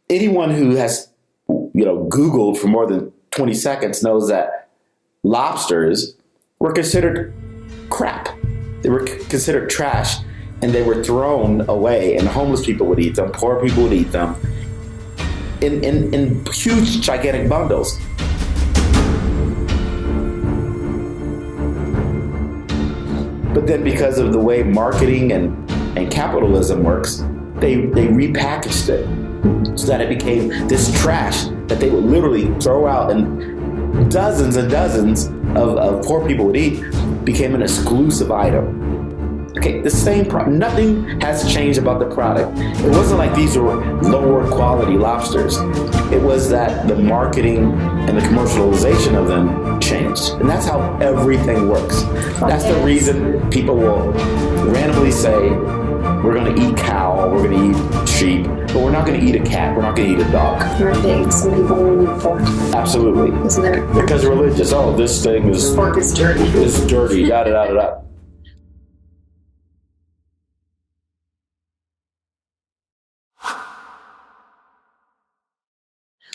anyone who has, Googled for more than 20 seconds knows that lobsters were considered crap. They were considered trash, and they were thrown away, and homeless people would eat them, poor people would eat them in huge, gigantic bundles. But then because of the way marketing and capitalism works, they repackaged it so that it became this trash that they would literally throw out, and dozens and dozens of poor people would eat, became an exclusive item. Okay, the same nothing has changed about the product. It wasn't like these were lower quality lobsters. It was that the marketing and the commercialization of them changed. And that's how everything works. That's the reason people will randomly say, we're going to eat cow, we're going to eat sheep, but we're not going to eat a cat, we're not going to eat a dog. Or pig, some people will eat pork. Absolutely. Isn't there? Because religious, this thing is... Pork is dirty. It's dirty, yada, yada, yada.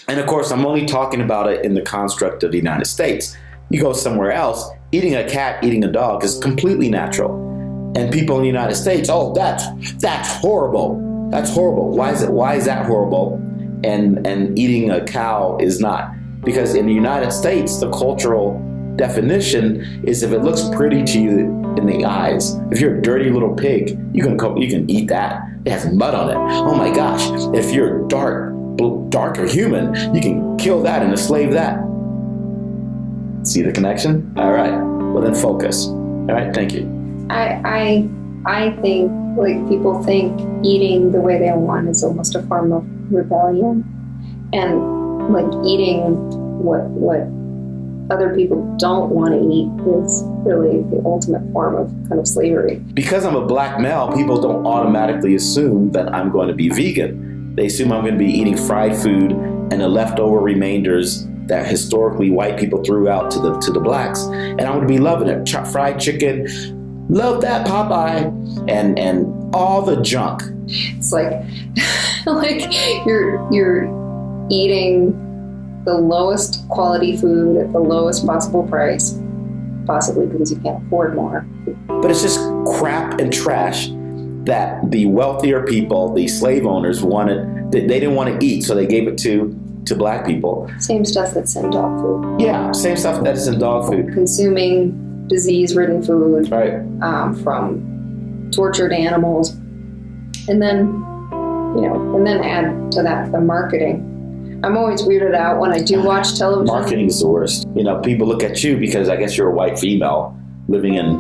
And of course, I'm only talking about it in the construct of the United States. You go somewhere else, eating a cat, eating a dog is completely natural. And people in the United States, that's horrible. That's horrible. Why is that horrible? And eating a cow is not. Because in the United States, the cultural definition is if it looks pretty to you in the eyes. If you're a dirty little pig, you can eat that. It has mud on it. Oh my gosh. If you're darker human, you can kill that and enslave that. See the connection? All right. Well, then focus. All right. Thank you. I think, like, people think eating the way they want is almost a form of rebellion, and like eating what other people don't want to eat is really the ultimate form of kind of slavery. Because I'm a black male, people don't automatically assume that I'm going to be vegan. They assume I'm going to be eating fried food and the leftover remainders that historically white people threw out to the blacks, and I'm going to be loving it. Fried chicken, love that Popeye, and all the junk. It's like you're eating the lowest quality food at the lowest possible price, possibly because you can't afford more. But it's just crap and trash that the wealthier people, the slave owners, wanted. They didn't want to eat, so they gave it to black people. Same stuff that's in dog food. Yeah, same stuff that is in dog food. Consuming disease-ridden food, right? From tortured animals, and then add to that the marketing. I'm always weirded out when I do watch television. Marketing is the worst. People look at you because I guess you're a white female living in,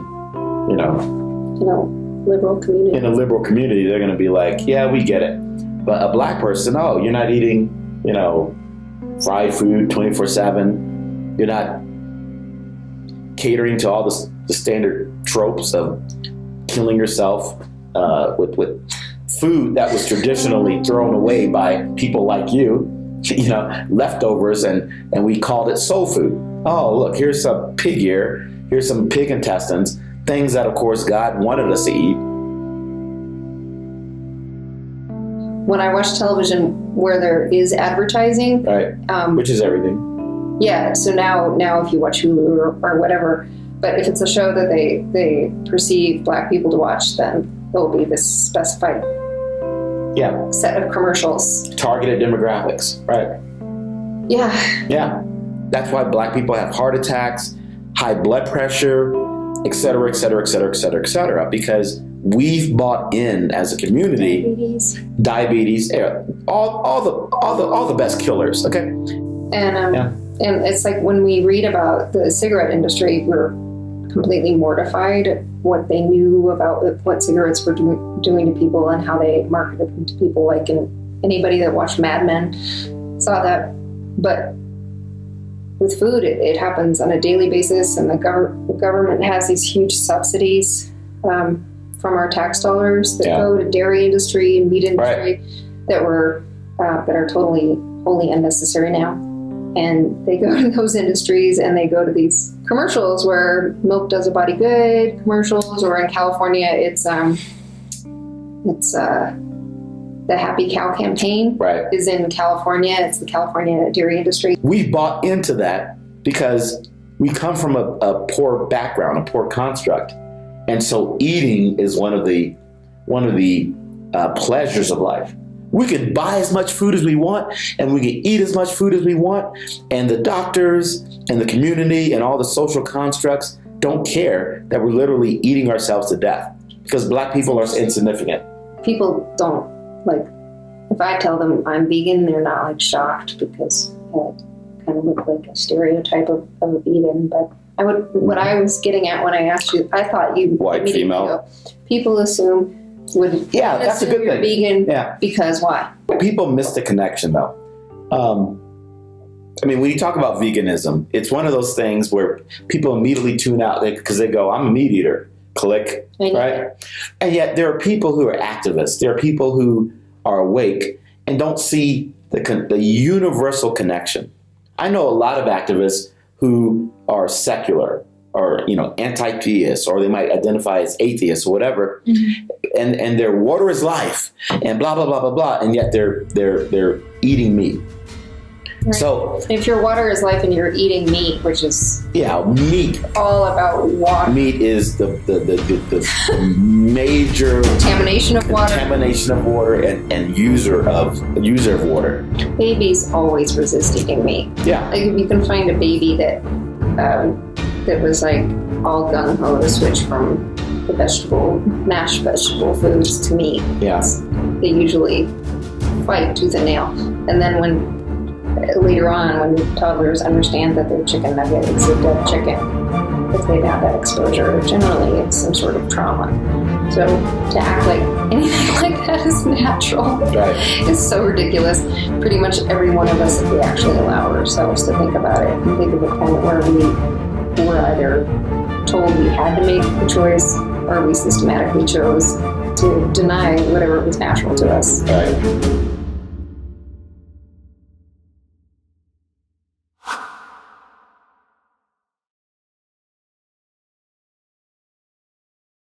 liberal community. In a liberal community, they're going to be like, yeah, we get it. But a black person, you're not eating, fried food 24/7. You're not catering to all the standard tropes of killing yourself with food that was traditionally thrown away by people like you, leftovers, and we called it soul food. Oh, look, here's some pig ear, here's some pig intestines, things that, of course, God wanted us to eat. When I watch television where there is advertising, right, which is everything. Yeah, so now if you watch Hulu or whatever, but if it's a show that they perceive black people to watch, then there will be this specified set of commercials. Targeted demographics, right? Yeah. Yeah. That's why black people have heart attacks, high blood pressure, et cetera, et cetera, et cetera, et cetera, et cetera, because we've bought in as a community diabetes, all the best killers. Okay. And it's like when we read about the cigarette industry, we're completely mortified at what they knew about what cigarettes were doing to people and how they marketed them to people. Like, anybody that watched Mad Men saw that. But with food, it happens on a daily basis, and the government has these huge subsidies from our tax dollars that go to dairy industry and meat industry that are totally wholly unnecessary now. And they go to those industries and they go to these commercials where milk does a body good commercials, or in California it's the Happy Cow campaign Right. is in California. It's the California dairy industry. We bought into that because we come from a poor background, a poor construct. And so eating is one of the pleasures of life. We can buy as much food as we want, and we can eat as much food as we want. And the doctors and the community and all the social constructs don't care that we're literally eating ourselves to death because Black people are insignificant. People don't, like, if I tell them I'm vegan, they're not like shocked because I kind of look like a stereotype of a vegan. But what I was getting at when I asked you, I thought you White female. People assume That's a good you're thing. vegan because why? People miss the connection though. I mean, when you talk about veganism, it's one of those things where people immediately tune out because they go, I'm a meat eater. Click, right? And yet there are people who are activists. There are people who are awake and don't see the universal connection. I know a lot of activists who are secular or, anti-theist, or they might identify as atheists or whatever. Mm-hmm. And their water is life and blah, blah, blah, blah, blah. And yet they're eating meat. Right. So if your water is life and you're eating meat, which is meat, all about water. Meat is the major contamination of water and user of water. Babies always resist eating meat. Yeah, like if you can find a baby that was like all gung ho to switch from the mashed vegetable foods to meat. Yes, they usually fight tooth and nail, and then when later on, when toddlers understand that their chicken nugget is a dead chicken, if they've had that exposure, generally it's some sort of trauma. So to act like anything like that is natural is so ridiculous. Pretty much every one of us, if we actually allow ourselves to think about it and think of a point where we were either told we had to make the choice or we systematically chose to deny whatever was natural to us. Right.